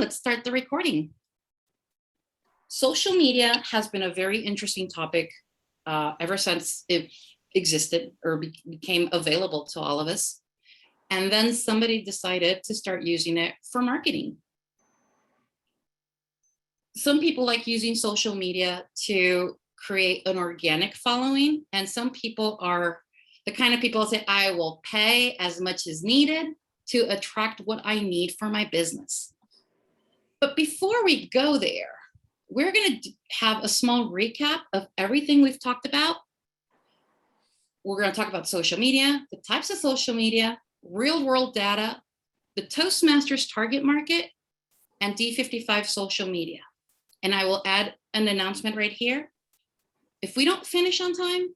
let's start the recording. Social media has been a very interesting topic ever since it existed or became available to all of us. And then somebody decided to start using it for marketing. Some people like using social media to create an organic following, and some people are the kind of people that say, I will pay as much as needed to attract what I need for my business. But before we go there, we're going to have a small recap of everything we've talked about. We're going to talk about social media, the types of social media, real world data, the Toastmasters target market, and D55 social media. And I will add an announcement right here. If we don't finish on time,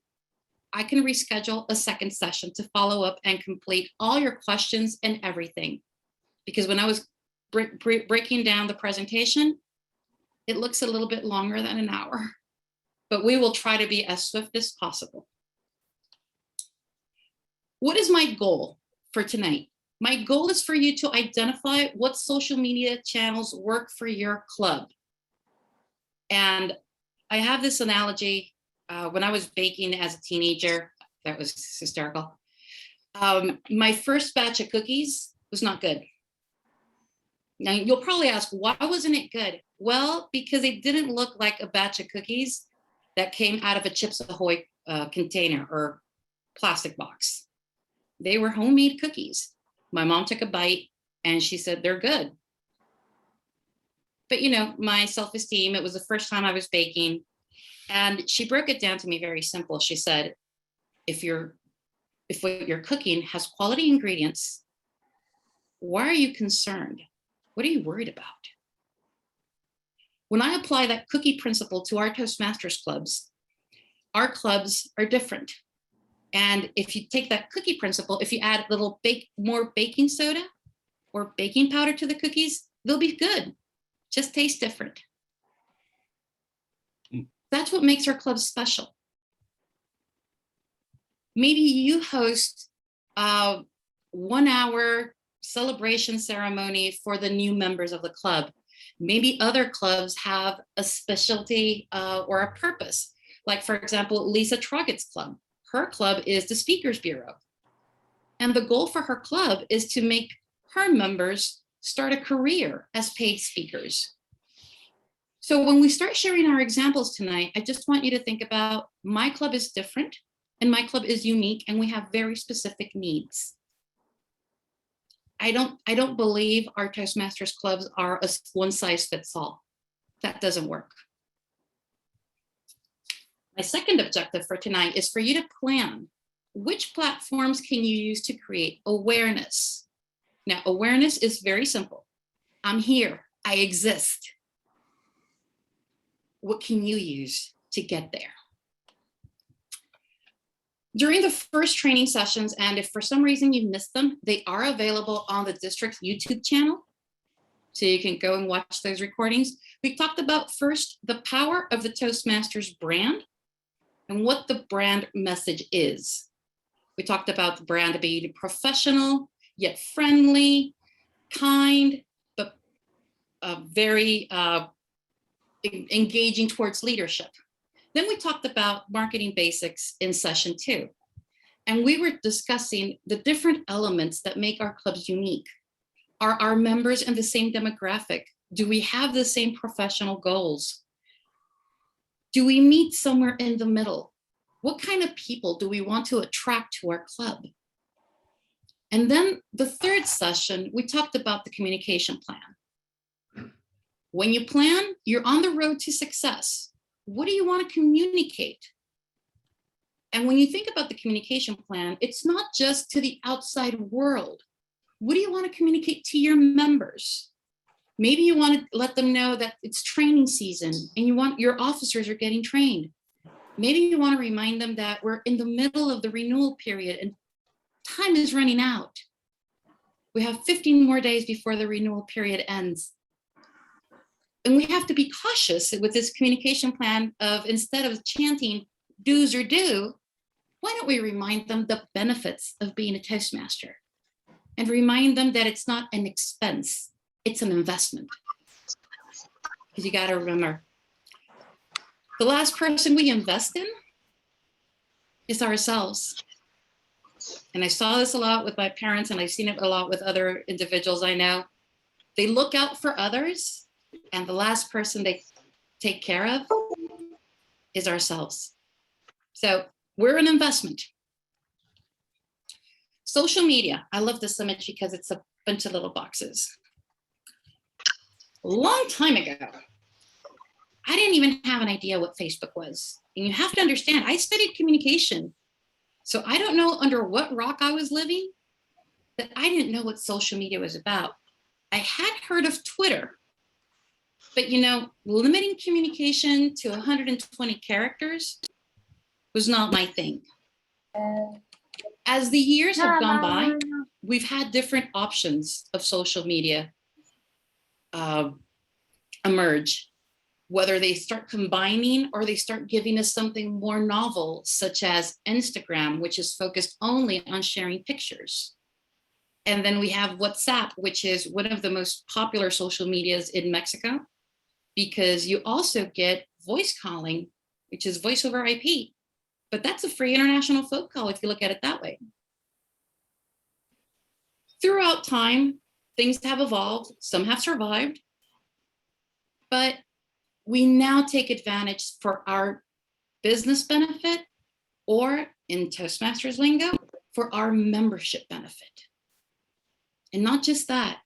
I can reschedule a second session to follow up and complete all your questions and everything. Because when I was breaking down the presentation, it looks a little bit longer than an hour, but we will try to be as swift as possible. What is my goal for tonight? My goal is for you to identify what social media channels work for your club. And I have this analogy when I was baking as a teenager, that was hysterical. My first batch of cookies was not good. Now you'll probably ask, why wasn't it good? Well, because it didn't look like a batch of cookies that came out of a Chips Ahoy container or plastic box. They were homemade cookies. My mom took a bite and she said, they're good. But you know, my self-esteem, it was the first time I was baking. And she broke it down to me very simple. She said, if what you're cooking has quality ingredients, why are you concerned? What are you worried about? When I apply that cookie principle to our Toastmasters clubs, our clubs are different. And if you take that cookie principle, if you add a little more baking soda or baking powder to the cookies, they'll be good, just taste different. That's what makes our club special. Maybe you host a 1-hour celebration ceremony for the new members of the club. Maybe other clubs have a specialty or a purpose. Like, for example, Lisa Troggett's club. Her club is the Speakers Bureau. And the goal for her club is to make her members start a career as paid speakers. So when we start sharing our examples tonight, I just want you to think about my club is different and my club is unique and we have very specific needs. I don't believe our Toastmasters clubs are a one size fits all. That doesn't work. My second objective for tonight is for you to plan which platforms can you use to create awareness. Now, awareness is very simple. I'm here, I exist. What can you use to get there? During the first training sessions, and if for some reason you missed them, they are available on the district's YouTube channel. So you can go and watch those recordings. We talked about first the power of the Toastmasters brand and what the brand message is. We talked about the brand being professional, yet friendly, kind, but very engaging towards leadership. Then we talked about marketing basics in session 2. And we were discussing the different elements that make our clubs unique. Are our members in the same demographic? Do we have the same professional goals? Do we meet somewhere in the middle? What kind of people do we want to attract to our club? And then the third session, we talked about the communication plan. When you plan, you're on the road to success. What do you want to communicate? And when you think about the communication plan, it's not just to the outside world. What do you want to communicate to your members? Maybe you want to let them know that it's training season and you want your officers are getting trained. Maybe you want to remind them that we're in the middle of the renewal period and time is running out. We have 15 more days before the renewal period ends. And we have to be cautious with this communication plan of, instead of chanting do's or do, why don't we remind them the benefits of being a Toastmaster and remind them that it's not an expense, it's an investment. because you got to remember, the last person we invest in is ourselves. And I saw this a lot with my parents, and I've seen it a lot with other individuals I know. They look out for others, and the last person they take care of is ourselves. So we're an investment. Social media. I love this image because it's a bunch of little boxes. A long time ago, I didn't even have an idea what Facebook was. And you have to understand, I studied communication. So I don't know under what rock I was living, but I didn't know what social media was about. I had heard of Twitter, but you know, limiting communication to 120 characters was not my thing. As the years have gone by, we've had different options of social media emerge, whether they start combining or they start giving us something more novel, such as Instagram, which is focused only on sharing pictures. And then we have WhatsApp, which is one of the most popular social medias in Mexico, because you also get voice calling, which is voice over IP. But that's a free international phone call if you look at it that way. Throughout time, things have evolved, some have survived, but we now take advantage for our business benefit, or in Toastmasters lingo, for our membership benefit. And not just that,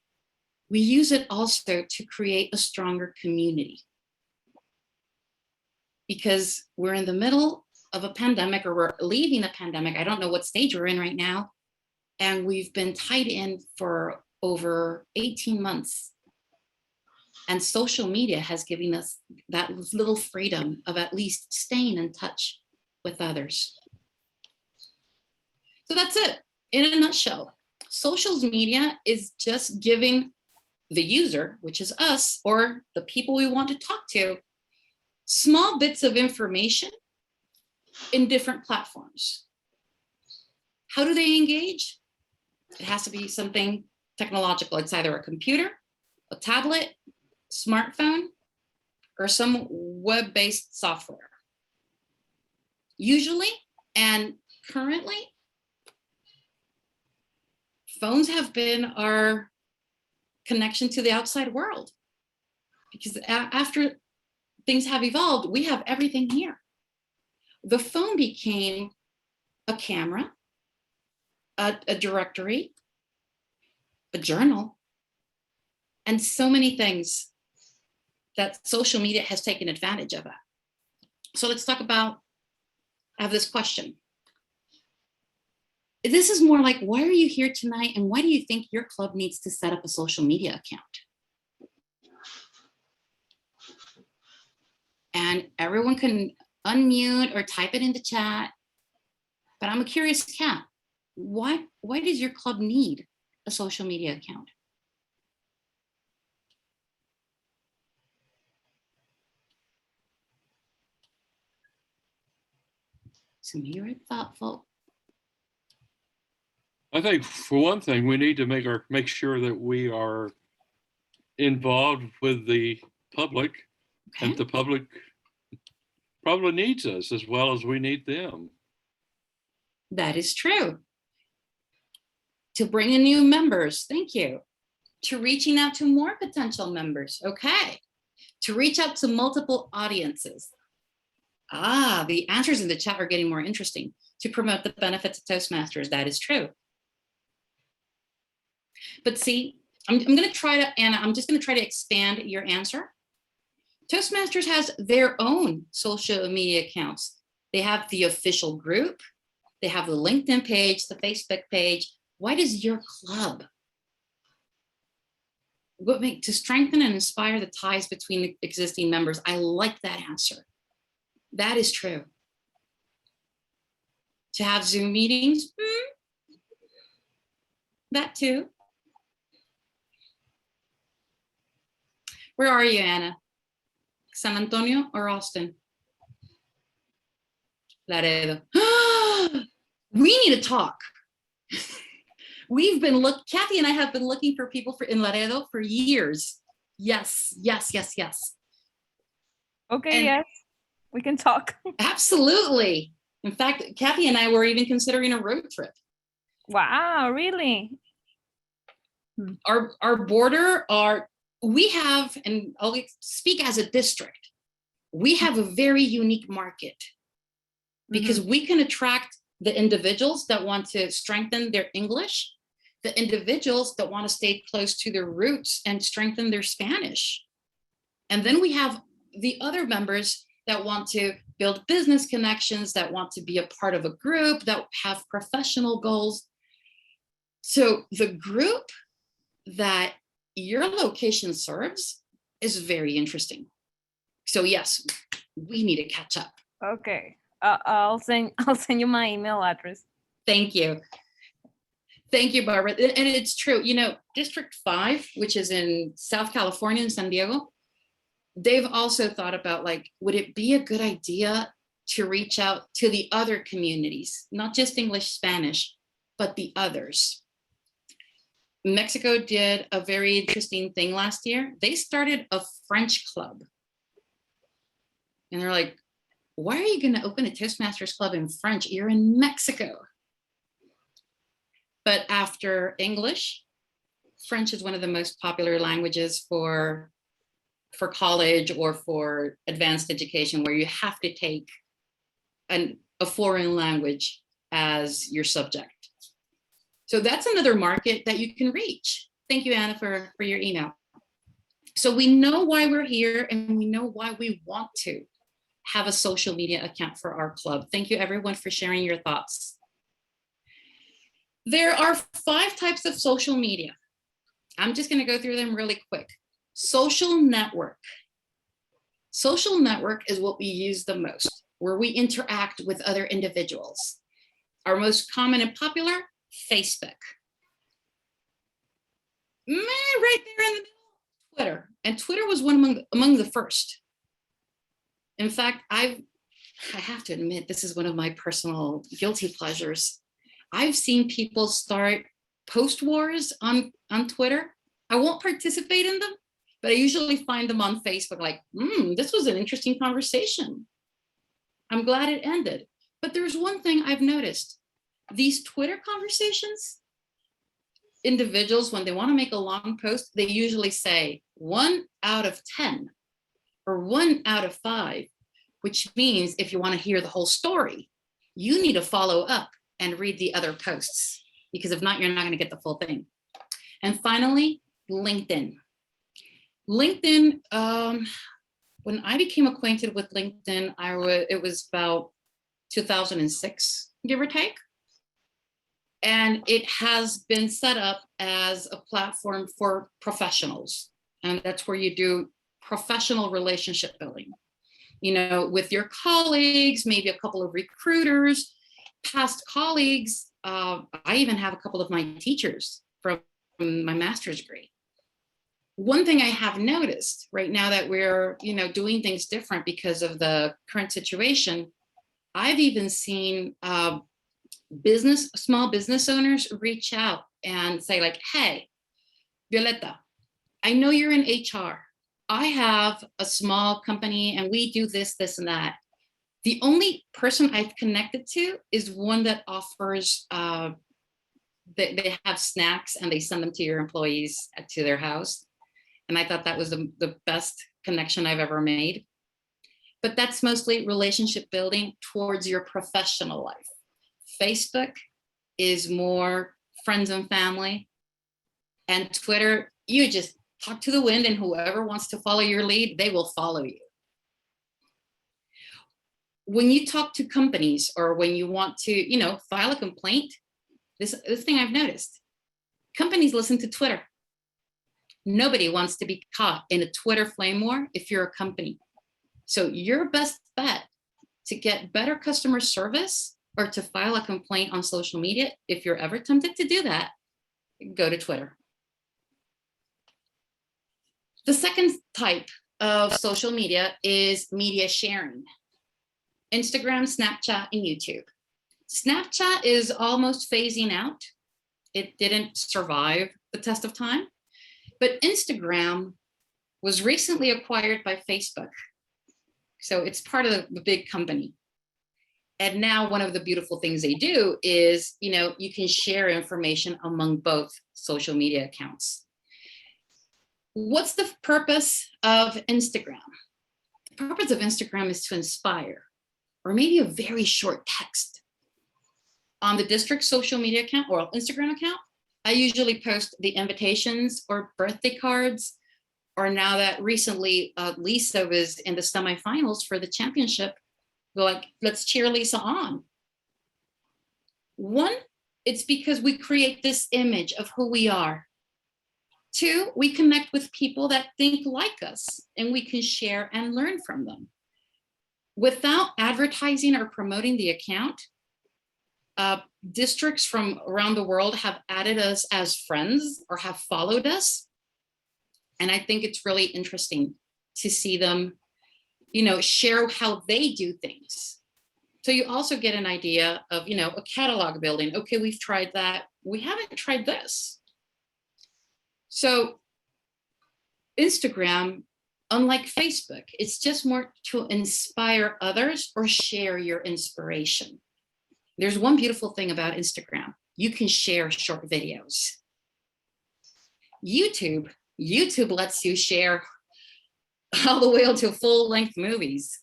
we use it also to create a stronger community. Because we're in the middle of a pandemic, or we're leaving a pandemic. I don't know what stage we're in right now. And we've been tied in for over 18 months. And social media has given us that little freedom of at least staying in touch with others. So that's it in a nutshell. Social media is just giving the user, which is us, or the people we want to talk to, small bits of information in different platforms. How do they engage? It has to be something technological. It's either a computer, a tablet, smartphone, or some web-based software. Usually and currently, phones have been our connection to the outside world, because after things have evolved, we have everything here. The phone became a camera, a directory, a journal, and so many things that social media has taken advantage of. So let's talk about, I have this question. This is more like, why are you here tonight, and why do you think your club needs to set up a social media account? And everyone can unmute or type it in the chat. But I'm a curious cat. Why does your club need a social media account? So you're thoughtful. I think for one thing, we need to make sure that we are involved with the public, okay, and the public probably needs us as well as we need them. That is true. To bring in new members, thank you. To reaching out to more potential members, okay. To reach out to multiple audiences. The answers in the chat are getting more interesting. To promote the benefits of Toastmasters, that is true. But see, I'm going to try to, Anna, I'm just going to try to expand your answer. Toastmasters has their own social media accounts. They have the official group. They have the LinkedIn page, the Facebook page. Why does your club? To strengthen and inspire the ties between the existing members. I like that answer. That is true. To have Zoom meetings, that too. Where are you, Anna? San Antonio or Austin? Laredo. We need to talk. Kathy and I have been looking for people in Laredo for years. Yes. Okay, And yes, we can talk. absolutely. In fact, Kathy and I were even considering a road trip. Wow, really? Our border, we have, and I'll speak as a district, we have a very unique market because we can attract the individuals that want to strengthen their English, the individuals that want to stay close to their roots and strengthen their Spanish. And then we have the other members that want to build business connections, that want to be a part of a group, that have professional goals. So the group that your location serves is very interesting. So yes, we need to catch up. Okay, I'll send you my email address. Thank you. Thank you, Barbara. And it's true, you know, District 5, which is in South California in San Diego, they've also thought about, like, would it be a good idea to reach out to the other communities, not just English, Spanish, but the others. Mexico did a very interesting thing last year. They started a French club. And they're like, why are you going to open a Toastmasters club in French? You're in Mexico. But after English, French is one of the most popular languages for college or for advanced education, where you have to take a foreign language as your subject. So that's another market that you can reach. Thank you, Anna, for your email. So we know why we're here, and we know why we want to have a social media account for our club. Thank you, everyone, for sharing your thoughts. There are 5 types of social media. I'm just going to go through them really quick. Social network. Social network is what we use the most, where we interact with other individuals. Our most common and popular, Facebook. Right there in the middle, Twitter. And Twitter was one among the first. In fact, I have to admit, this is one of my personal guilty pleasures. I've seen people start post wars on Twitter. I won't participate in them, but I usually find them on Facebook like, this was an interesting conversation. I'm glad it ended. But there's one thing I've noticed. These Twitter conversations, individuals, when they want to make a long post, they usually say 1 out of 10 or 1 out of 5, which means if you want to hear the whole story, you need to follow up and read the other posts, because if not, you're not going to get the full thing. And finally, LinkedIn. LinkedIn, when I became acquainted with LinkedIn, it was about 2006, give or take. And it has been set up as a platform for professionals. And that's where you do professional relationship building, you know, with your colleagues, maybe a couple of recruiters, past colleagues. I even have a couple of my teachers from my master's degree. One thing I have noticed right now that we're, you know, doing things different because of the current situation, I've even seen small business owners reach out and say like, hey, Violeta, I know you're in HR. I have a small company and we do this, this, and that. The only person I've connected to is one that offers, they have snacks and they send them to your employees to their house. And I thought that was the best connection I've ever made. But that's mostly relationship building towards your professional life. Facebook is more friends and family. And Twitter, you just talk to the wind, and whoever wants to follow your lead, they will follow you. When you talk to companies or when you want to, you know, file a complaint, this thing I've noticed, companies listen to Twitter. Nobody wants to be caught in a Twitter flame war if you're a company. So your best bet to get better customer service or to file a complaint on social media, if you're ever tempted to do that, go to Twitter. The second type of social media is media sharing. Instagram, Snapchat, and YouTube. Snapchat is almost phasing out. It didn't survive the test of time. But Instagram was recently acquired by Facebook. So it's part of the big company. And now one of the beautiful things they do is, you can share information among both social media accounts. What's the purpose of Instagram? The purpose of Instagram is to inspire, or maybe a very short text. On the district social media account or Instagram account, I usually post the invitations or birthday cards, or now that recently Lisa was in the semifinals for the championship, go like, let's cheer Lisa on. One, it's because we create this image of who we are. Two, we connect with people that think like us, and we can share and learn from them. Without advertising or promoting the account, districts from around the world have added us as friends or have followed us. And I think it's really interesting to see them, share how they do things. So you also get an idea of, a catalog building. Okay, we've tried that. We haven't tried this. So Instagram, unlike Facebook, it's just more to inspire others or share your inspiration. There's one beautiful thing about Instagram. You can share short videos. YouTube lets you share all the way to full-length movies.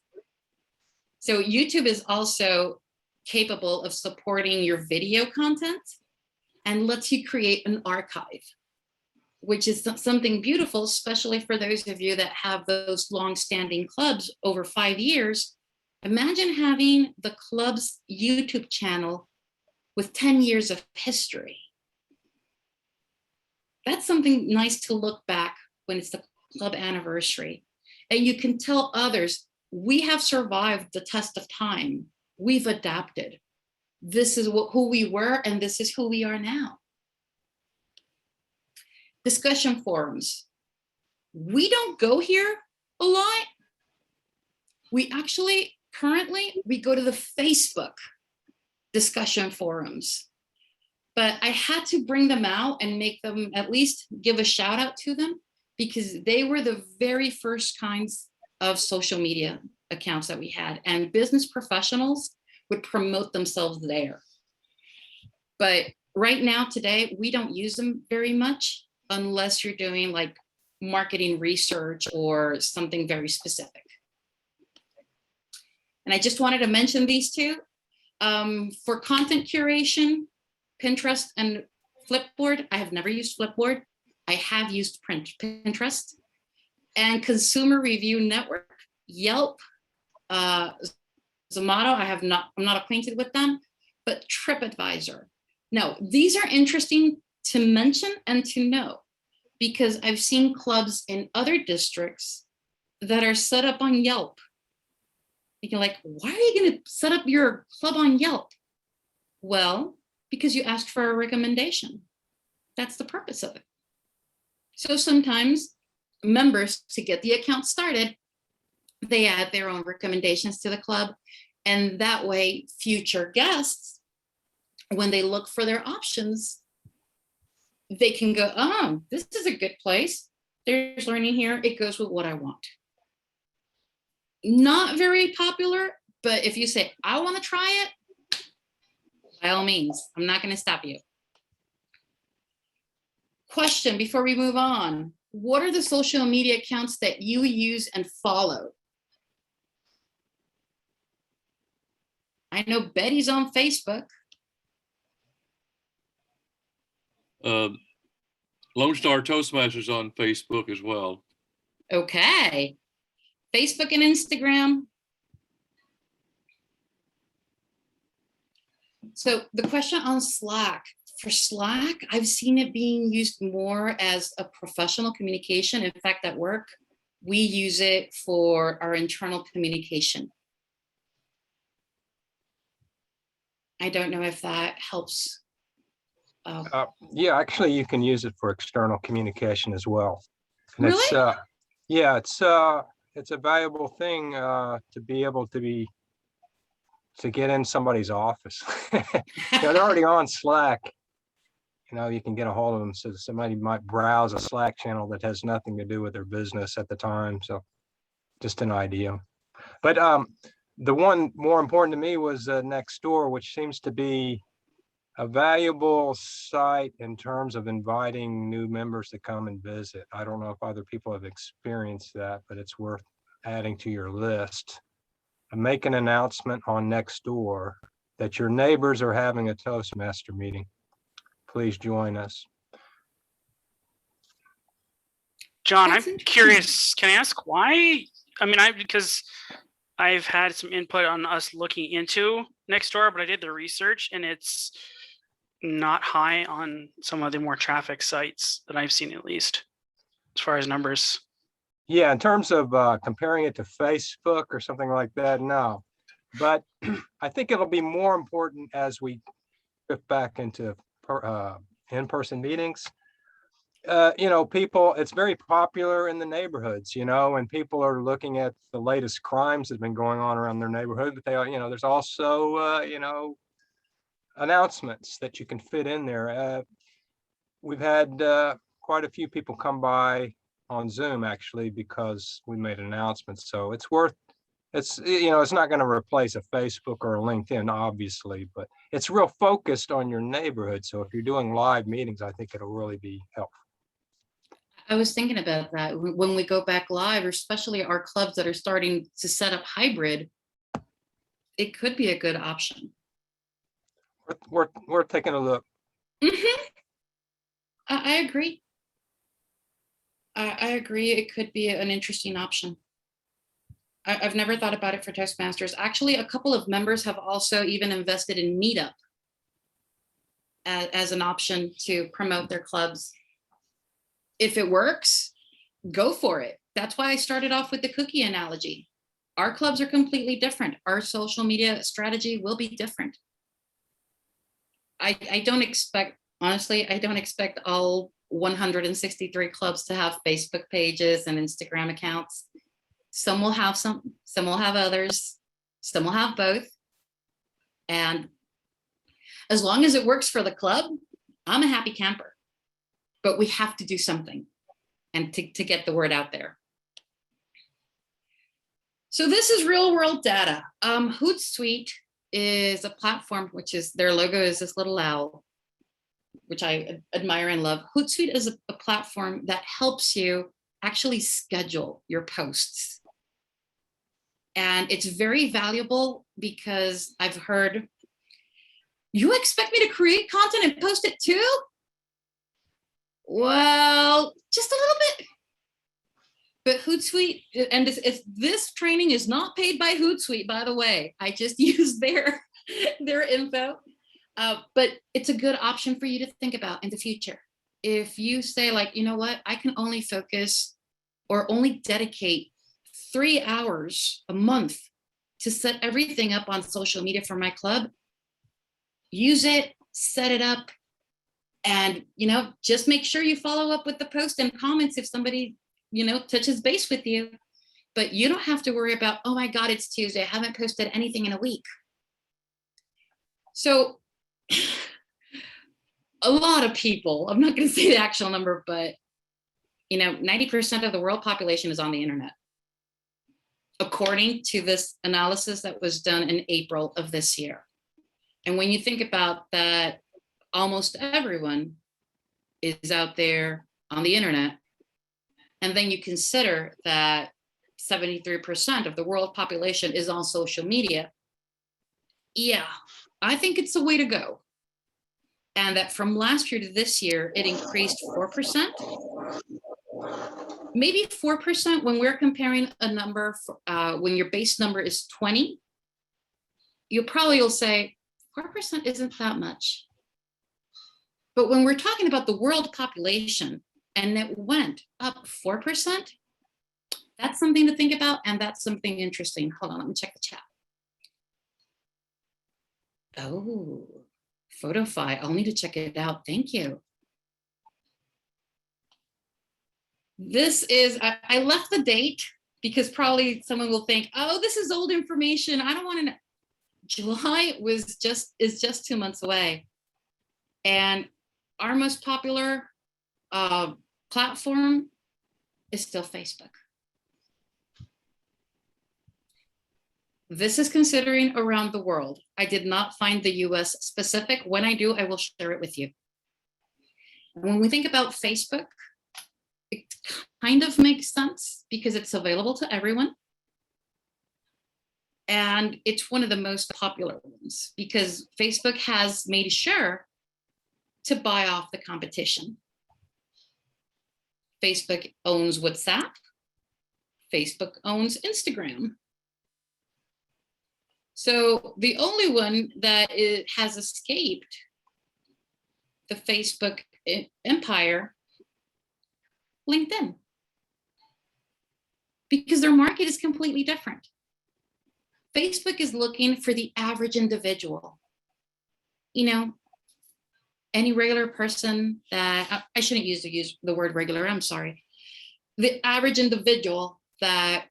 So YouTube is also capable of supporting your video content and lets you create an archive, which is something beautiful, especially for those of you that have those long-standing clubs over 5 years. Imagine having the club's YouTube channel with 10 years of history. That's something nice to look back when it's the club anniversary. And you can tell others, we have survived the test of time. We've adapted. This is who we were, and this is who we are now. Discussion forums. We don't go here a lot. We actually, currently, we go to the Facebook discussion forums. But I had to bring them out and make them at least give a shout out to them, because they were the very first kinds of social media accounts that we had, and business professionals would promote themselves there. But right now, today, we don't use them very much unless you're doing like marketing research or something very specific. And I just wanted to mention these two. For content curation, Pinterest and Flipboard. I have never used Flipboard. I have used Pinterest. And Consumer Review Network, Yelp, Zomato, I'm not acquainted with them, but TripAdvisor. No, these are interesting to mention and to know, because I've seen clubs in other districts that are set up on Yelp. You're like, why are you going to set up your club on Yelp? Well, because you asked for a recommendation. That's the purpose of it. So sometimes members, to get the account started, they add their own recommendations to the club. And that way, future guests, when they look for their options, they can go, oh, this is a good place. There's learning here. It goes with what I want. Not very popular, but if you say, I want to try it, by all means, I'm not going to stop you. Question before we move on. What are the social media accounts that you use and follow? I know Betty's on Facebook. Lone Star Toastmasters on Facebook as well. Okay. Facebook and Instagram. So the question on Slack. For Slack, I've seen it being used more as a professional communication. In fact, at work, we use it for our internal communication. I don't know if that helps. Yeah, actually, you can use it for external communication as well. And Really? it's a valuable thing to be able to get in somebody's office. They're already on Slack. You can get a hold of them, so somebody might browse a Slack channel that has nothing to do with their business at the time. So just an idea. But the one more important to me was next door, which seems to be a valuable site in terms of inviting new members to come and visit. I don't know if other people have experienced that, but it's worth adding to your list. And make an announcement on Nextdoor that your neighbors are having a Toastmaster meeting. Please join us. John, That's I'm interesting. curious, can I ask why? I mean, because I've had some input on us looking into Nextdoor, but I did the research and it's not high on some of the more traffic sites that I've seen, at least as far as numbers. Yeah, in terms of comparing it to Facebook or something like that, no. But I think it'll be more important as we get back into in-person meetings. People, it's very popular in the neighborhoods, and people are looking at the latest crimes that have been going on around their neighborhood. But there's also, announcements that you can fit in there. We've had quite a few people come by on Zoom actually because we made announcements. So it's not going to replace a Facebook or a LinkedIn, obviously, but it's real focused on your neighborhood. So if you're doing live meetings, I think it'll really be helpful. I was thinking about that when we go back live, especially our clubs that are starting to set up hybrid, it could be a good option. We're taking a look. Mhm. I agree. I agree. It could be an interesting option. I've never thought about it for Toastmasters. Actually, a couple of members have also even invested in Meetup as an option to promote their clubs. If it works, go for it. That's why I started off with the cookie analogy. Our clubs are completely different. Our social media strategy will be different. I don't expect, honestly, I don't expect all 163 clubs to have Facebook pages and Instagram accounts. Some will have some will have others, some will have both. And as long as it works for the club, I'm a happy camper. But we have to do something and to get the word out there. So this is real world data. Hootsuite is a platform, which is their logo is this little owl, which I admire and love. Hootsuite is a platform that helps you actually schedule your posts. And it's very valuable because I've heard, you expect me to create content and post it too? Well, just a little bit. But Hootsuite, and this training is not paid by Hootsuite, by the way. I just use their info. But it's a good option for you to think about in the future. If you say like, you know what, I can only focus or only dedicate 3 hours a month to set everything up on social media for my club, use it, set it up, and just make sure you follow up with the post and comments if somebody touches base with you. But you don't have to worry about, oh my God, it's Tuesday, I haven't posted anything in a week. So a lot of people, I'm not going to say the actual number, but 90% of the world population is on the internet, according to this analysis that was done in April of this year. And when you think about that, almost everyone is out there on the internet. And then you consider that 73% of the world population is on social media. Yeah, I think it's the way to go. And that from last year to this year, it increased 4%. Maybe 4% when we're comparing a number, when your base number is 20, you'll say 4% isn't that much. But when we're talking about the world population and it went up 4%, that's something to think about. And that's something interesting. Hold on, let me check the chat. Oh, Photofy, I'll need to check it out. Thank you. This is, I left the date because probably someone will think, oh, this is old information. I don't want to know. July is just 2 months away. And our most popular platform is still Facebook. This is considering around the world. I did not find the US specific. When I do, I will share it with you. When we think about Facebook, it kind of makes sense because it's available to everyone. And it's one of the most popular ones because Facebook has made sure to buy off the competition. Facebook owns WhatsApp. Facebook owns Instagram. So the only one that has escaped the Facebook empire, LinkedIn, because their market is completely different. Facebook is looking for the average individual. You know, any regular person that, I shouldn't use the word regular, I'm sorry. The average individual that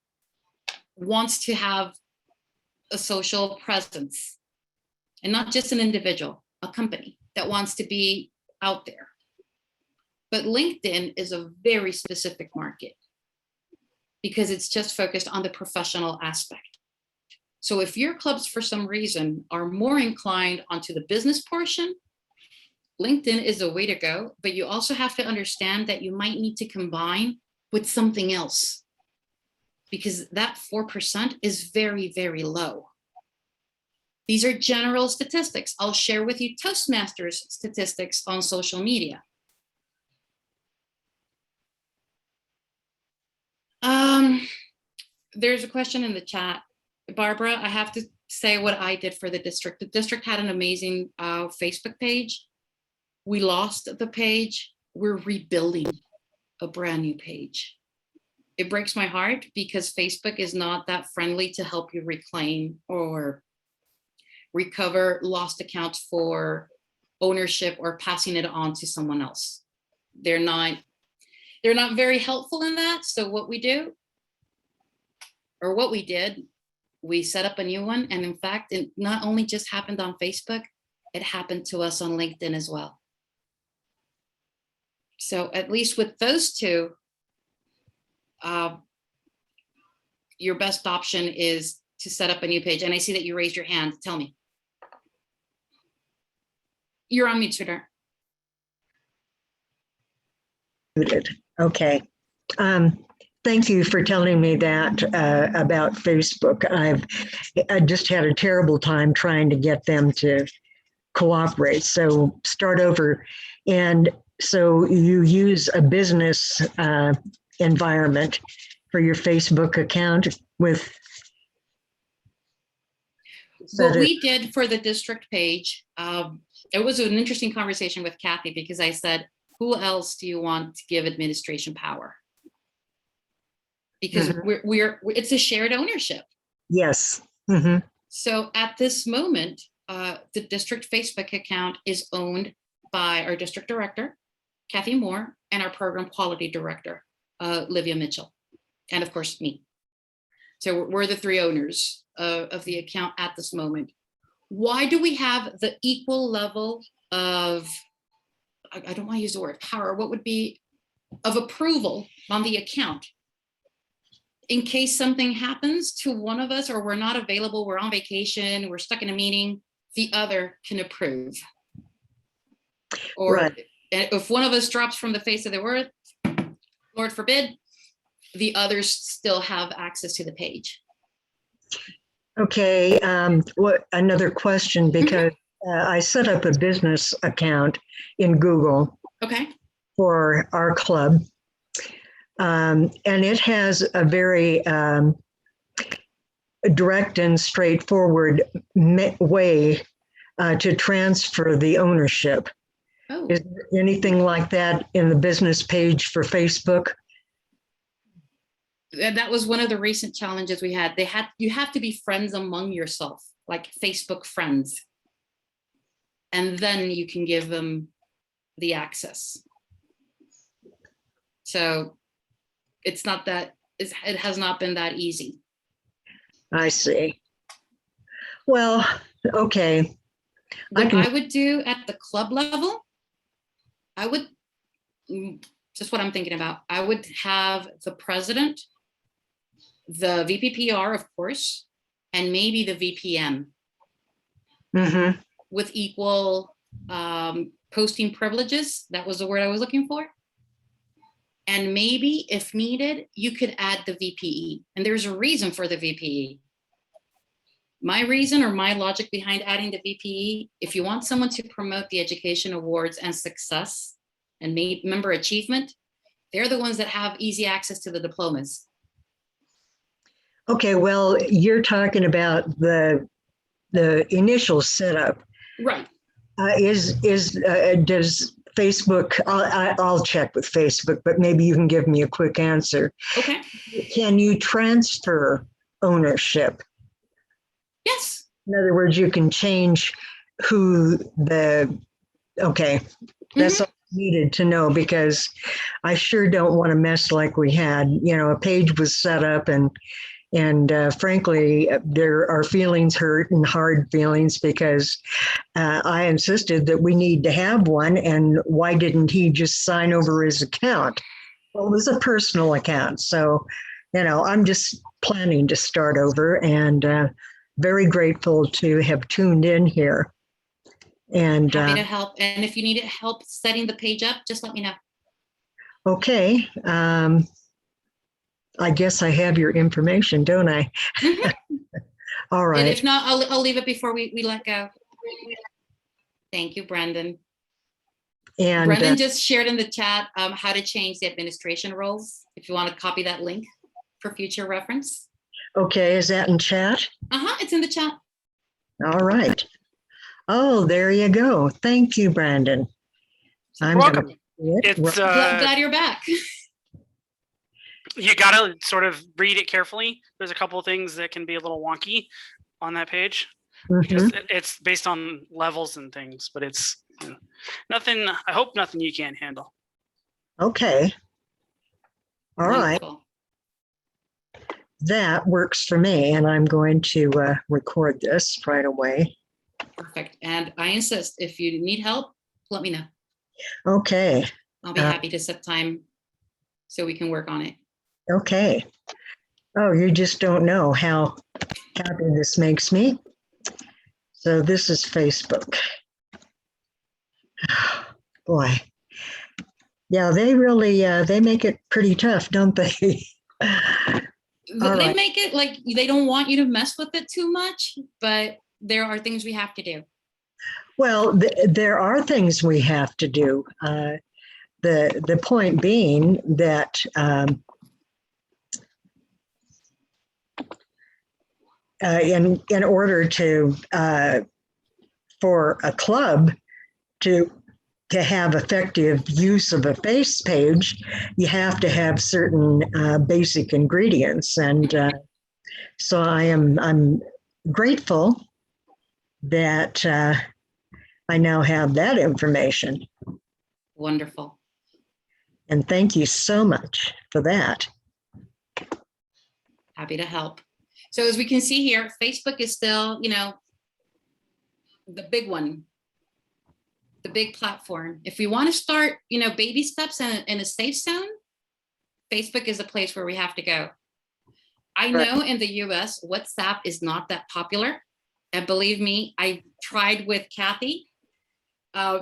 wants to have a social presence, and not just an individual, a company that wants to be out there. But LinkedIn is a very specific market because it's just focused on the professional aspect. So if your clubs for some reason are more inclined onto the business portion, LinkedIn is a way to go, but you also have to understand that you might need to combine with something else because that 4% is very, very low. These are general statistics. I'll share with you Toastmasters statistics on social media. There's a question in the chat. Barbara, I have to say what I did for the district. The district had an amazing Facebook page. We lost the page. We're rebuilding a brand new page. It breaks my heart because Facebook is not that friendly to help you reclaim or recover lost accounts for ownership or passing it on to someone else. They're not very helpful in that. So what we did, we set up a new one. And in fact, it not only just happened on Facebook, it happened to us on LinkedIn as well. So at least with those two, your best option is to set up a new page. And I see that you raised your hand. Tell me. You're on mute, Tudor. Okay. Thank you for telling me that about Facebook. I just had a terrible time trying to get them to cooperate. So start over. And so you use a business environment for your Facebook account with. What we did for the district page, it was an interesting conversation with Kathy because I said, who else do you want to give administration power? Because it's a shared ownership. Yes. Mm-hmm. So at this moment, the district Facebook account is owned by our district director, Kathy Moore, and our program quality director, Livia Mitchell, and of course me. So we're the three owners of the account at this moment. Why do we have the equal level of, I don't want to use the word power, what would be of approval on the account? In case something happens to one of us or we're not available, we're on vacation, we're stuck in a meeting, the other can approve. Or right. If one of us drops from the face of the earth, Lord forbid, the others still have access to the page. Okay, another question, because I set up a business account in Google for our club. And it has a very direct and straightforward way to transfer the ownership. Oh. Is there anything like that in the business page for Facebook? That was one of the recent challenges we had. You have to be friends among yourself, like Facebook friends. And then you can give them the access. So it's not that, it has not been that easy. I see. Well, okay. What I would do at the club level, just what I'm thinking about, I would have the president, the VPPR, of course, and maybe the VPM Mm-hmm. with equal posting privileges. That was the word I was looking for. And maybe if needed, you could add the VPE. And there's a reason for the VPE. My reason or my logic behind adding the VPE, if you want someone to promote the education awards and success and member achievement, they're the ones that have easy access to the diplomas. Okay, well, you're talking about the initial setup. Right. Does Facebook? I'll check with Facebook, but maybe you can give me a quick answer. Okay. Can you transfer ownership? Yes. In other words, you can change who the. Okay, that's all I needed to know, because I sure don't want to mess like we had. You know, a page was set up and frankly, there are feelings hurt and hard feelings, because I insisted that we need to have one. And why didn't he just sign over his account? Well, it was a personal account. So, you know, I'm just planning to start over, and very grateful to have tuned in here. And Happy to help. And if you need help setting the page up, just let me know. okay. I guess I have your information, don't I? All right. And if not, I'll leave it before we let go. Thank you, Brendan. And Brendan just shared in the chat how to change the administration roles. If you want to copy that link for future reference. okay, is that in chat? It's in the chat. All right. Oh, there you go. Thank you, Brandon. I'm Welcome. gonna see it. It's Glad you're back. you gotta sort of read it carefully. There's a couple of things that can be a little wonky on that page, because it's based on levels and things, but it's nothing. I hope nothing you can't handle. Okay. All right. Wonderful. That works for me, and I'm going to record this right away. Perfect. And I insist, if you need help, let me know. Okay. I'll be happy to set time so we can work on it. Okay. Oh, you just don't know how happy this makes me. So this is Facebook. Boy. Yeah, they really, they make it pretty tough, don't they? They right. make it like they don't want you to mess with it too much, but there are things we have to do. Well, there are things we have to do. The point being that in order to for a club to have effective use of a face page, you have to have certain basic ingredients, and so I'm grateful that I now have that information. Wonderful. And thank you so much for that. Happy to help. So as we can see here, Facebook is still, you know, the big one, the big platform. If we want to start, you know, baby steps in a safe zone, Facebook is a place where we have to go. I know in the US, WhatsApp is not that popular. And believe me, I tried with Kathy.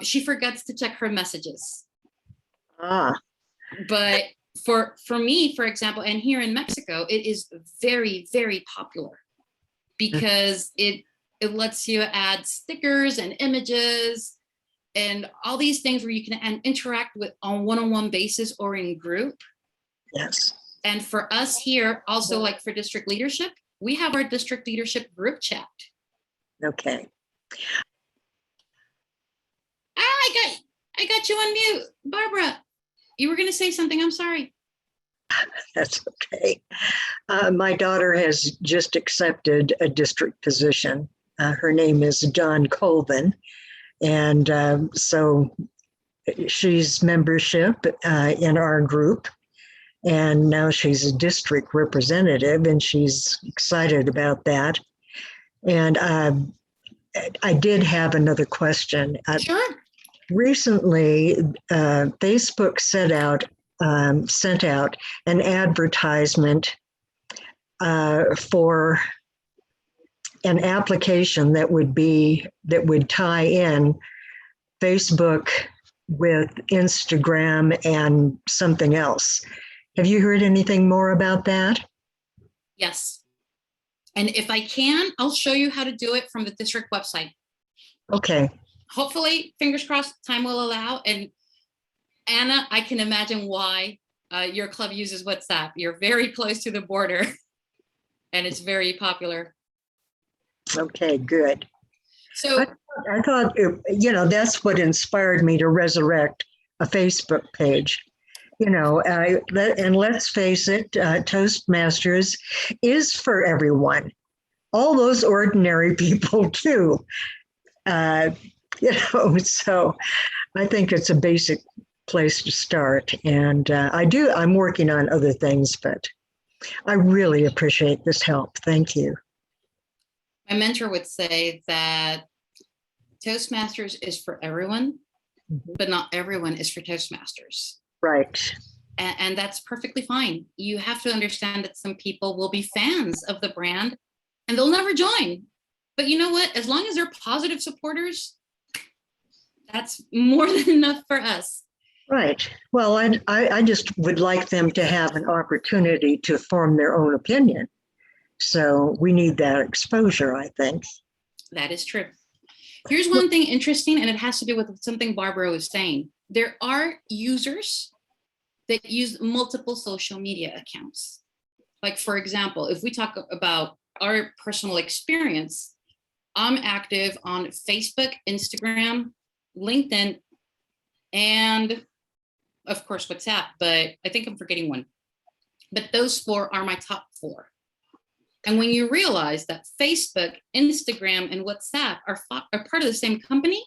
She forgets to check her messages. But for me, for example, and here in Mexico, it is very, very popular because it lets you add stickers and images and all these things where you can interact with on one-on-one basis or in group. Yes. And for us here, also like for district leadership, we have our district leadership group chat. Okay. I got you on mute. Barbara, you were going to say something. I'm sorry. That's okay. My daughter has just accepted a district position. Her name is Dawn Colvin. And so she's membership in our group. And now she's a district representative, and she's excited about that. And I did have another question. Sure. Recently, Facebook sent out an advertisement for an application that would tie in Facebook with Instagram and something else. Have you heard anything more about that? Yes. And if I can, I'll show you how to do it from the district website. Okay. Hopefully, fingers crossed, time will allow. And Anna, I can imagine why your club uses WhatsApp. You're very close to the border and it's very popular. Okay, good. So I thought, that's what inspired me to resurrect a Facebook page. And let's face it, Toastmasters is for everyone. All those ordinary people too. So I think it's a basic place to start. And I'm working on other things, but I really appreciate this help. Thank you. my mentor would say that Toastmasters is for everyone, but not everyone is for Toastmasters. Right. And that's perfectly fine. You have to understand that some people will be fans of the brand and they'll never join. But you know what? As long as they're positive supporters, that's more than enough for us. Right. Well, I just would like them to have an opportunity to form their own opinion. So we need that exposure, I think. That is true. Here's one thing interesting, and it has to do with something Barbara was saying. There are users that use multiple social media accounts. Like, for example, if we talk about our personal experience, I'm active on Facebook, Instagram, LinkedIn, and of course, WhatsApp, but I think I'm forgetting one. But those 4 are my top 4. And when you realize that Facebook, Instagram, and WhatsApp are part of the same company,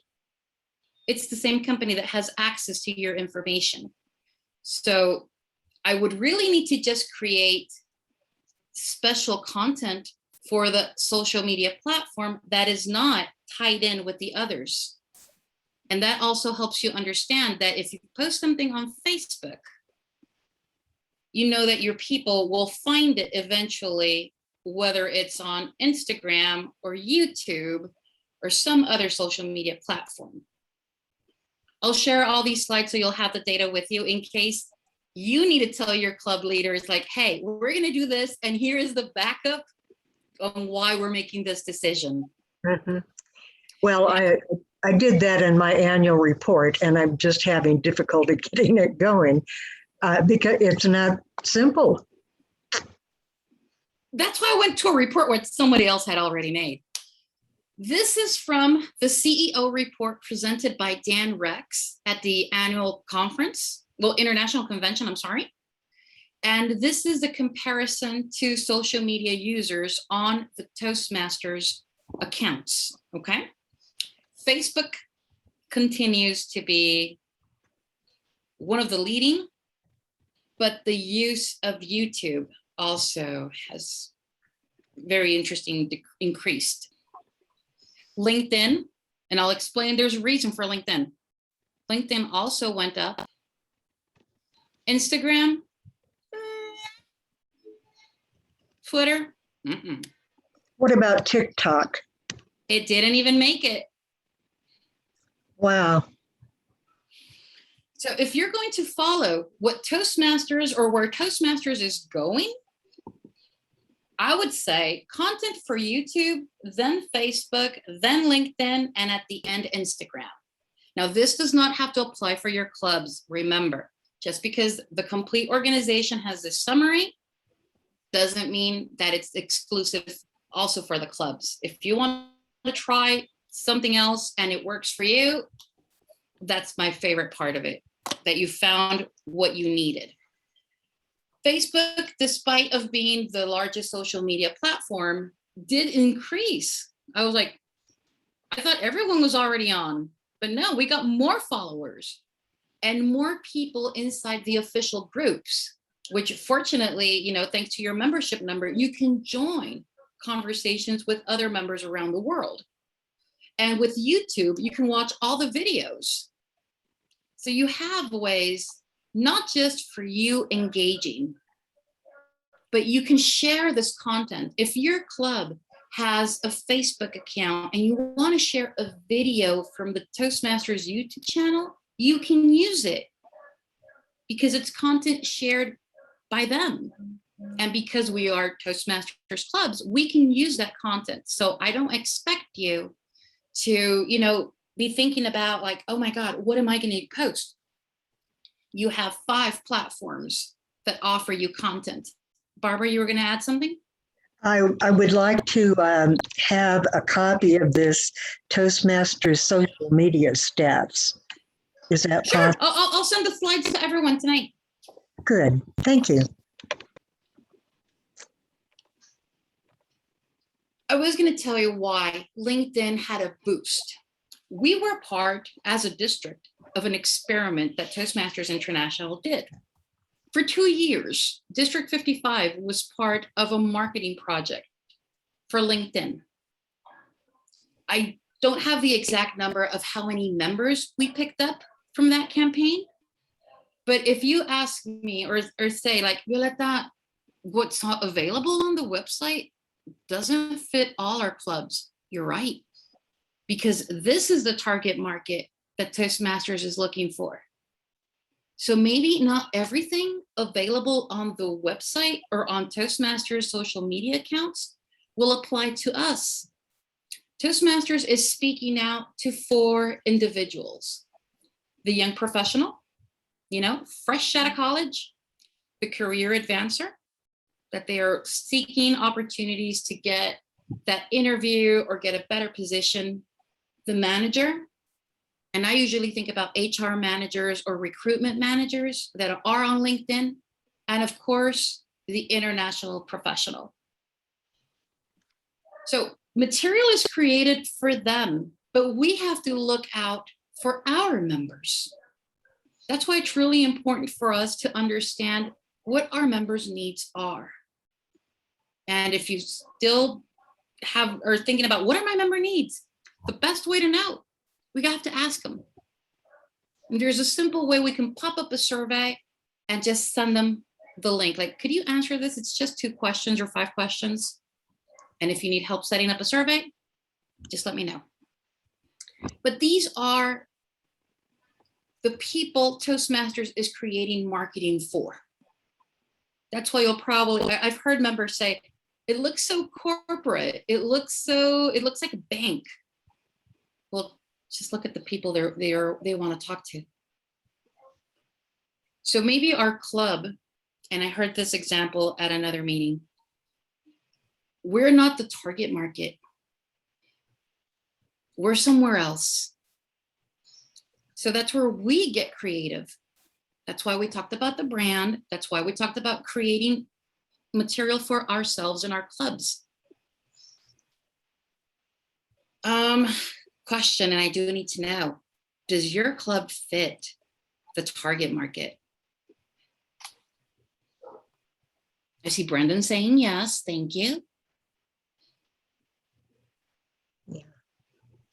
it's the same company that has access to your information. So I would really need to just create special content for the social media platform that is not tied in with the others. And that also helps you understand that if you post something on Facebook, you know that your people will find it eventually, whether it's on Instagram or YouTube or some other social media platform. I'll share all these slides so you'll have the data with you in case you need to tell your club leaders, like, hey, we're going to do this, and here is the backup on why we're making this decision. Mm-hmm. Well, I did that in my annual report, and I'm just having difficulty getting it going because it's not simple. That's why I went to a report what somebody else had already made. This is from the CEO report presented by Dan Rex at the annual conference, international convention, I'm sorry. And this is a comparison to social media users on the Toastmasters accounts, okay? Facebook continues to be one of the leading, but the use of YouTube also has very interesting increased. LinkedIn, and I'll explain there's a reason for LinkedIn. LinkedIn also went up. Instagram, Twitter, What about TikTok? it didn't even make it. Wow. So if you're going to follow what Toastmasters or where Toastmasters is going, I would say content for YouTube, then Facebook, then LinkedIn, and at the end, Instagram. Now, this does not have to apply for your clubs. Remember, just because the complete organization has this summary doesn't mean that it's exclusive also for the clubs. If you want to try something else and it works for you, that's my favorite part of it, that you found what you needed. Facebook, despite of being the largest social media platform, did increase. I was like, I thought everyone was already on, but no, we got more followers and more people inside the official groups, which fortunately, thanks to your membership number, you can join conversations with other members around the world. And with YouTube, you can watch all the videos. So you have ways, not just for you engaging, but you can share this content. If your club has a Facebook account and you want to share a video from the Toastmasters YouTube channel, you can use it because it's content shared by them. And because we are Toastmasters clubs, we can use that content. So I don't expect you to, be thinking about like, oh my God, what am I going to post? You have 5 platforms that offer you content. Barbara, you were going to add something? I would like to have a copy of this Toastmasters social media stats. Is that Sure. possible? I'll send the slides to everyone tonight. Good. Thank you. I was going to tell you why LinkedIn had a boost. We were part, as a district, of an experiment that Toastmasters International did. For 2 years, District 55 was part of a marketing project for LinkedIn. I don't have the exact number of how many members we picked up from that campaign, but if you ask me or say like, Violeta, what's not available on the website doesn't fit all our clubs, you're right. Because this is the target market that Toastmasters is looking for. So maybe not everything available on the website or on Toastmasters social media accounts will apply to us. Toastmasters is speaking out to 4 individuals: the young professional, fresh out of college, the career advancer, that they are seeking opportunities to get that interview or get a better position, the manager, and I usually think about HR managers or recruitment managers that are on LinkedIn, and of course, the international professional. So material is created for them, but we have to look out for our members. That's why it's really important for us to understand what our members' needs are. And if you still are thinking about what are my member needs, the best way to know, we have to ask them. And there's a simple way we can pop up a survey and just send them the link. Like, could you answer this? It's just 2 questions or 5 questions. And if you need help setting up a survey, just let me know. But these are the people Toastmasters is creating marketing for. That's why I've heard members say, it looks so corporate. It looks like a bank. Well, just look at the people they want to talk to. So maybe our club, and I heard this example at another meeting, we're not the target market. We're somewhere else. So that's where we get creative. That's why we talked about the brand. That's why we talked about creating material for ourselves and our clubs. Question, and I do need to know, does your club fit the target market? I see Brendan saying yes, thank you. Yeah.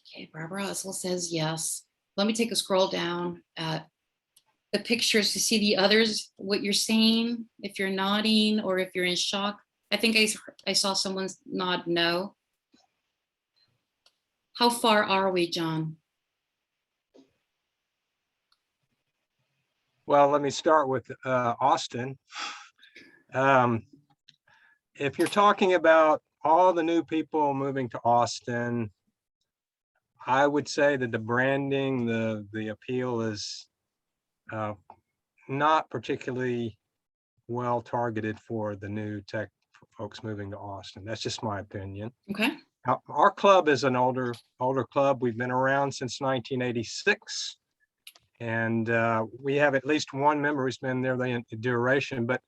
Okay, Barbara Oswald says yes. Let me take a scroll down at the pictures to see the others, what you're saying, if you're nodding or if you're in shock. I think I saw someone nod no. How far are we, John? Well, let me start with Austin. If you're talking about all the new people moving to Austin, I would say that the branding, the appeal is not particularly well targeted for the new tech folks moving to Austin. That's just my opinion. Okay. Our club is an older club. We've been around since 1986, and we have at least one member who's been there the duration. But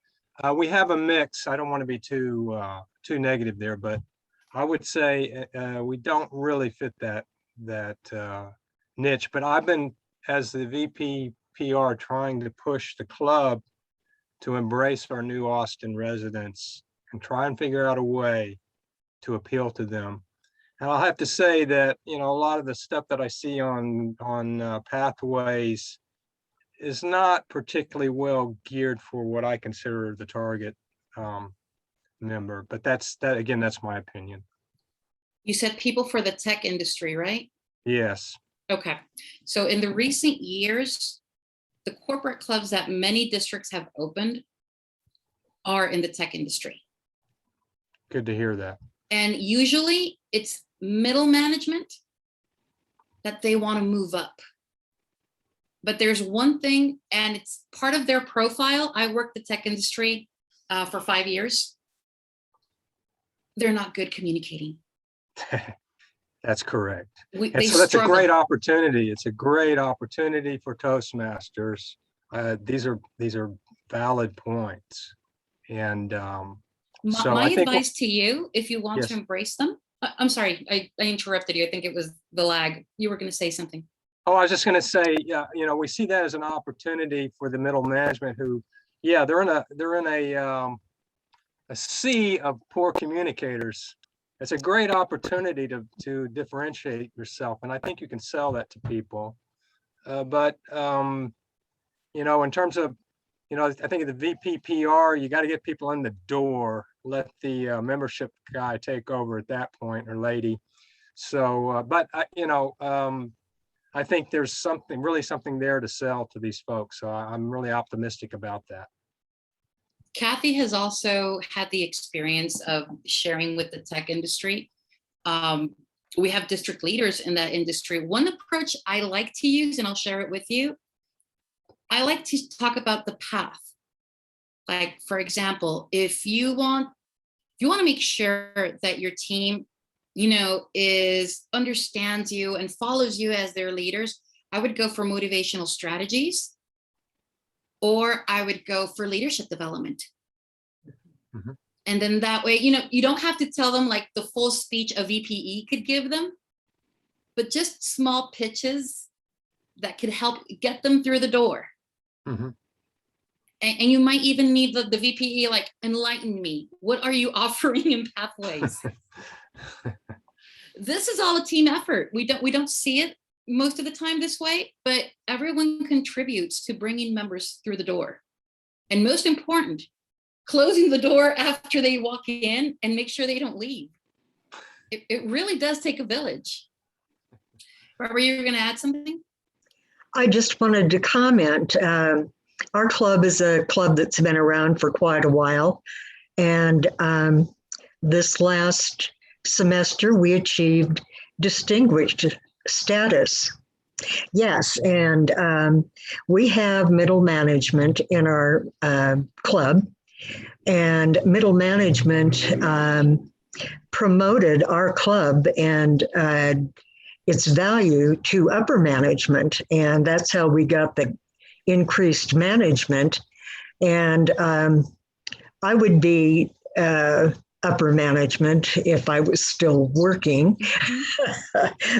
we have a mix. I don't want to be too negative there, but I would say we don't really fit that niche. But I've been, as the VP PR, trying to push the club to embrace our new Austin residents and try and figure out a way to appeal to them. And I'll have to say that, a lot of the stuff that I see on Pathways is not particularly well geared for what I consider the target member. But that's my opinion. You said people for the tech industry, right? Yes. Okay. So in the recent years, the corporate clubs that many districts have opened are in the tech industry. Good to hear that. And usually it's middle management that they want to move up. But there's one thing, and it's part of their profile. I worked the tech industry for 5 years. They're not good communicating. That's correct. They And so that's a struggle. great opportunity. It's a great opportunity for Toastmasters. These are valid points. And so My I think, advice to you, if you want Yes. to embrace them, I'm sorry, I interrupted you. I think it was the lag. You were going to say something. oh, I was just going to say, yeah, we see that as an opportunity for the middle management who, yeah, they're in a sea of poor communicators. It's a great opportunity to differentiate yourself, and I think you can sell that to people. But in terms of, I think of the VPPR, you got to get people in the door. Let the membership guy take over at that point, or lady. So, but I think there's something there to sell to these folks. So I'm really optimistic about that. Kathy has also had the experience of sharing with the tech industry. We have district leaders in that industry. One approach I like to use, and I'll share it with you, I like to talk about the path. Like, for example, if you want to make sure that your team, understands you and follows you as their leaders, I would go for motivational strategies, or I would go for leadership development. Mhm. And then that way, you don't have to tell them like the full speech a VPE could give them, but just small pitches that could help get them through the door. Mhm. And you might even need the VPE, like, enlighten me. What are you offering in Pathways? This is all a team effort. We don't see it most of the time this way, but everyone contributes to bringing members through the door. And most important, closing the door after they walk in and make sure they don't leave. It really does take a village. Barbara, you were going to add something? I just wanted to comment. Our club is a club that's been around for quite a while. And this last semester, we achieved distinguished status. Yes, and we have middle management in our club, and middle management promoted our club and its value to upper management, and that's how we got the increased management. And I would be upper management if I was still working,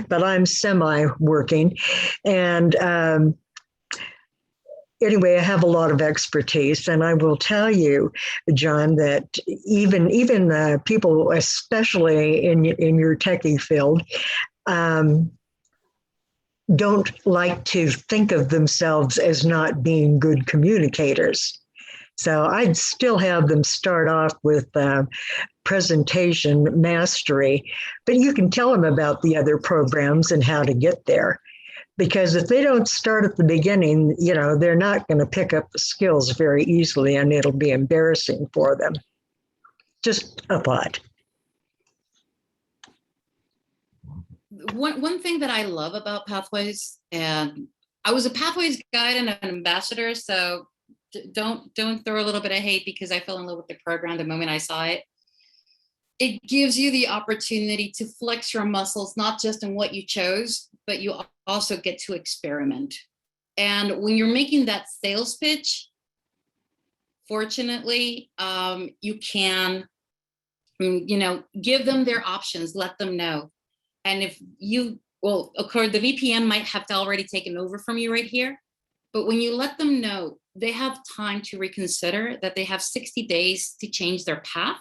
but I'm semi-working. And anyway, I have a lot of expertise, and I will tell you, John, that even people, especially in your techie field, don't like to think of themselves as not being good communicators. So I'd still have them start off with presentation mastery, but you can tell them about the other programs and how to get there. Because if they don't start at the beginning, they're not going to pick up the skills very easily, and it'll be embarrassing for them. Just a thought. One thing that I love about Pathways, and I was a Pathways guide and an ambassador, so don't throw a little bit of hate because I fell in love with the program the moment I saw it. It gives you the opportunity to flex your muscles, not just in what you chose, but you also get to experiment. And when you're making that sales pitch, fortunately, you can, give them their options, let them know. And if of course, the VPN might have to already taken over from you right here, but when you let them know, they have time to reconsider, that they have 60 days to change their path.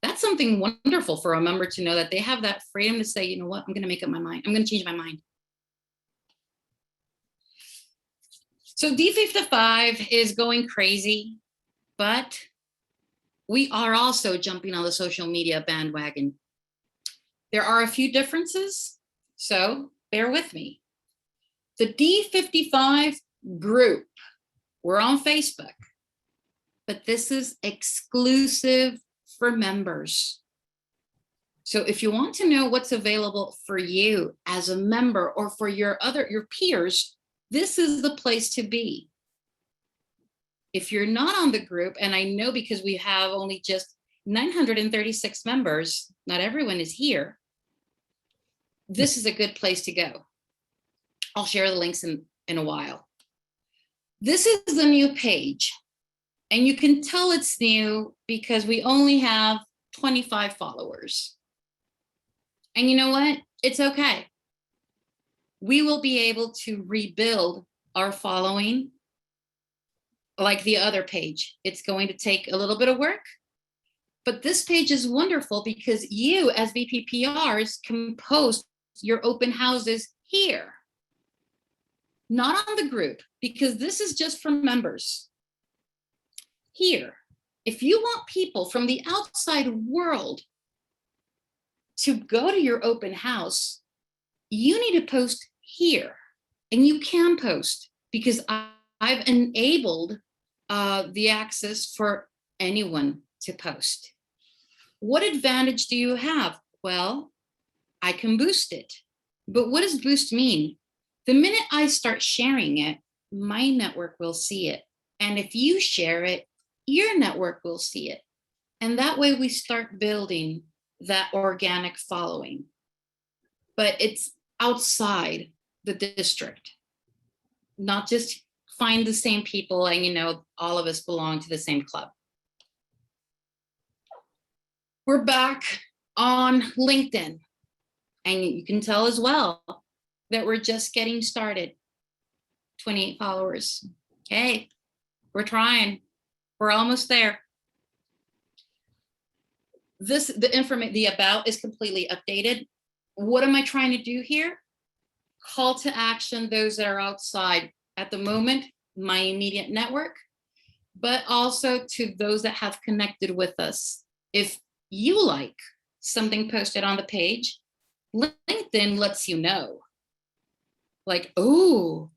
That's something wonderful for a member to know, that they have that freedom to say, you know what, I'm going to make up my mind. I'm going to change my mind. So D55 is going crazy, but we are also jumping on the social media bandwagon. There are a few differences, so bear with me. The D55 group, we're on Facebook, but this is exclusive for members. So if you want to know what's available for you as a member or for your peers, this is the place to be. If you're not on the group, and I know because we have only just 936 members, not everyone is here, this is a good place to go. I'll share the links in a while. This is the new page, and you can tell it's new because we only have 25 followers. And you know what? It's okay. We will be able to rebuild our following like the other page. It's going to take a little bit of work, but this page is wonderful because you as VPPRs can post your open houses here, not on the group, because this is just for members. Here, if you want people from the outside world to go to your open house, you need to post here, and you can post because I've enabled the access for anyone to post. What advantage do you have? Well, I can boost it. But what does boost mean? The minute I start sharing it, my network will see it. And if you share it, your network will see it. And that way we start building that organic following. But it's outside the district, not just find the same people and, you know, all of us belong to the same club. We're back on LinkedIn, and you can tell as well that we're just getting started. 28 followers. Okay, we're trying. We're almost there. The about is completely updated. What am I trying to do here? Call to action those that are outside at the moment, my immediate network, but also to those that have connected with us. If you like something posted on the page, LinkedIn lets you know. Like, oh,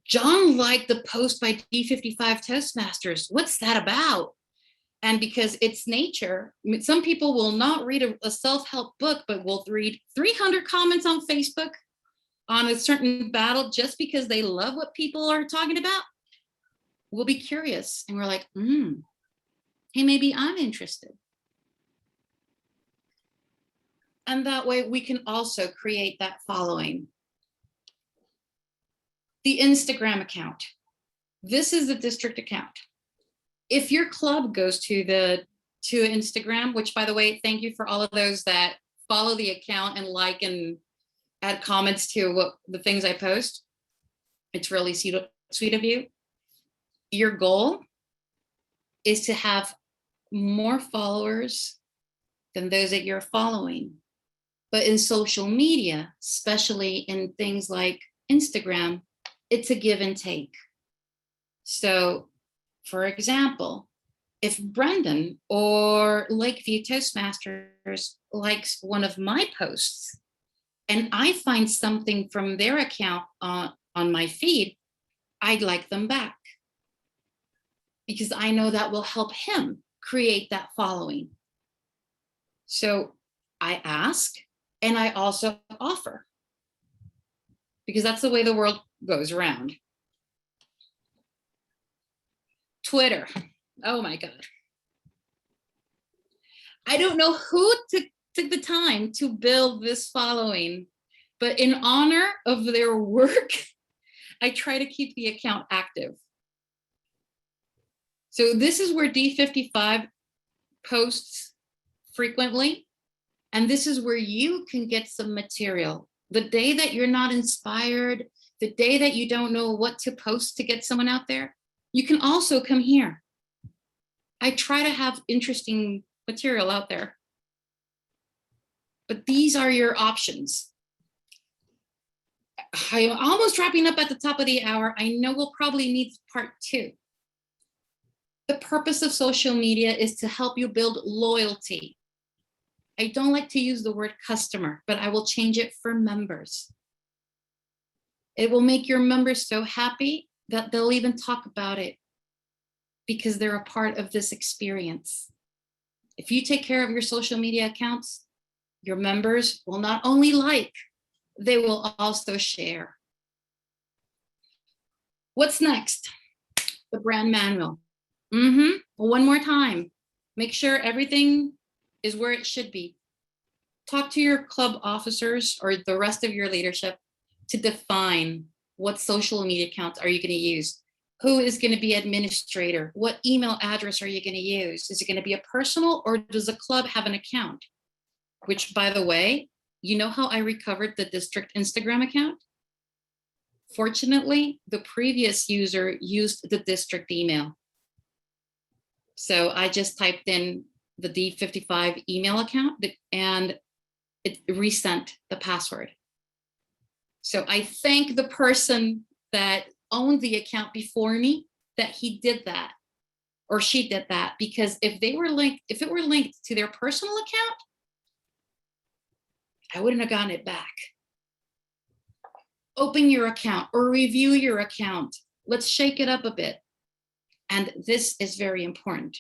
John liked the post by D55 Toastmasters. What's that about? And because it's nature, I mean, some people will not read a self-help book, but will read 300 comments on Facebook on a certain battle just because they love what people are talking about. We'll be curious. And we're like, hey, maybe I'm interested. And that way we can also create that following. The Instagram account. This is the district account. If your club goes to Instagram, which by the way, thank you for all of those that follow the account and like and add comments to the things I post. It's really sweet of you. Your goal is to have more followers than those that you're following. But in social media, especially in things like Instagram, it's a give and take. So, for example, if Brendan or Lakeview Toastmasters likes one of my posts and I find something from their account on my feed, I'd like them back because I know that will help him create that following. So I ask and I also offer because that's the way the world goes around. Twitter. Oh my God. I don't know who took the time to build this following, but in honor of their work, I try to keep the account active. So this is where D55 posts frequently, and this is where you can get some material. The day that you're not inspired, the day that you don't know what to post to get someone out there, you can also come here. I try to have interesting material out there. But these are your options. I'm almost wrapping up at the top of the hour. I know we'll probably need part 2. The purpose of social media is to help you build loyalty. I don't like to use the word customer, but I will change it for members. It will make your members so happy that they'll even talk about it because they're a part of this experience. If you take care of your social media accounts, your members will not only like, they will also share. What's next? The brand manual. One more time. Make sure everything is where it should be. Talk to your club officers or the rest of your leadership to define what social media accounts are you going to use. Who is going to be administrator? What email address are you going to use? Is it going to be a personal, or does the club have an account? Which, by the way, you know how I recovered the district Instagram account? Fortunately, the previous user used the district email. So I just typed in the D55 email account and it resent the password. So I thank the person that owned the account before me that he did that or she did that, because if it were linked to their personal account, I wouldn't have gotten it back. Open your account or review your account. Let's shake it up a bit. And this is very important.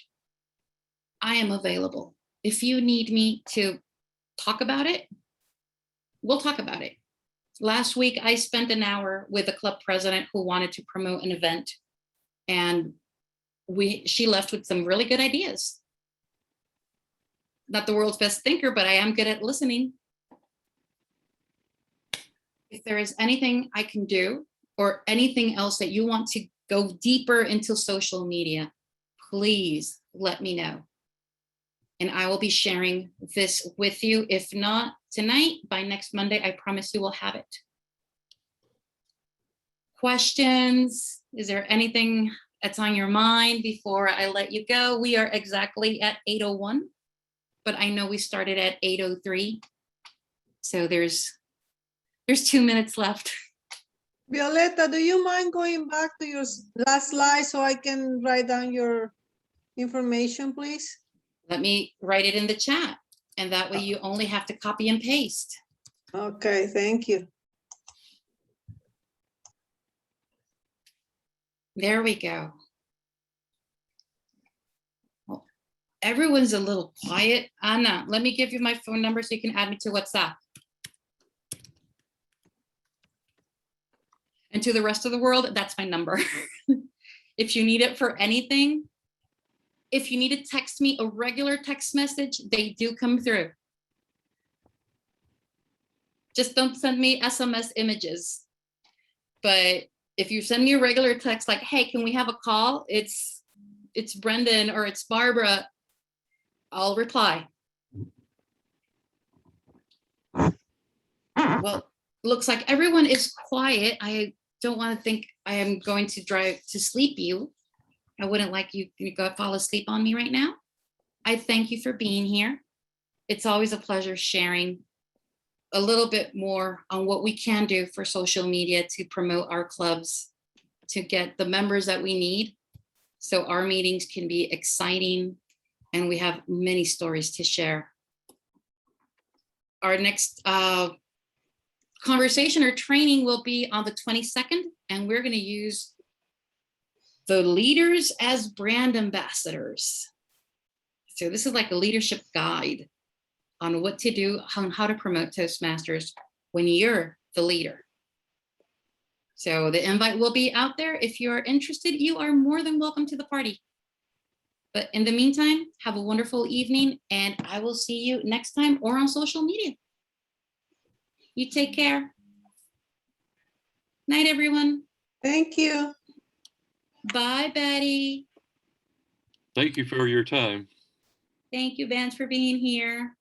I am available. If you need me to talk about it, we'll talk about it. Last week, I spent an hour with a club president who wanted to promote an event, and she left with some really good ideas. Not the world's best thinker, but I am good at listening. If there is anything I can do or anything else that you want to go deeper into social media, please let me know. And I will be sharing this with you. If not tonight, by next Monday, I promise you will have it. Questions? Is there anything that's on your mind before I let you go? We are exactly at 8:01, but I know we started at 8:03. So there's 2 minutes left. Violeta, do you mind going back to your last slide so I can write down your information, please? Let me write it in the chat, and that way you only have to copy and paste. Okay, thank you. There we go. Well, everyone's a little quiet. Anna, let me give you my phone number so you can add me to WhatsApp. And to the rest of the world, that's my number. If you need it for anything, if you need to text me a regular text message, they do come through. Just don't send me SMS images. But if you send me a regular text like, hey, can we have a call? It's Brendan or it's Barbara, I'll reply. Well, looks like everyone is quiet. I don't want to think I am going to drive to sleep you. I wouldn't like you to go fall asleep on me right now. I thank you for being here. It's always a pleasure sharing a little bit more on what we can do for social media to promote our clubs, to get the members that we need, so our meetings can be exciting and we have many stories to share. Our next conversation or training will be on the 22nd, and we're going to use the leaders as brand ambassadors. So this is like a leadership guide on what to do, on how to promote Toastmasters when you're the leader. So the invite will be out there. If you're interested, you are more than welcome to the party. But in the meantime, have a wonderful evening, and I will see you next time or on social media. You take care. Night, everyone. Thank you. Bye, Betty. Thank you for your time. Thank you, Vance, for being here.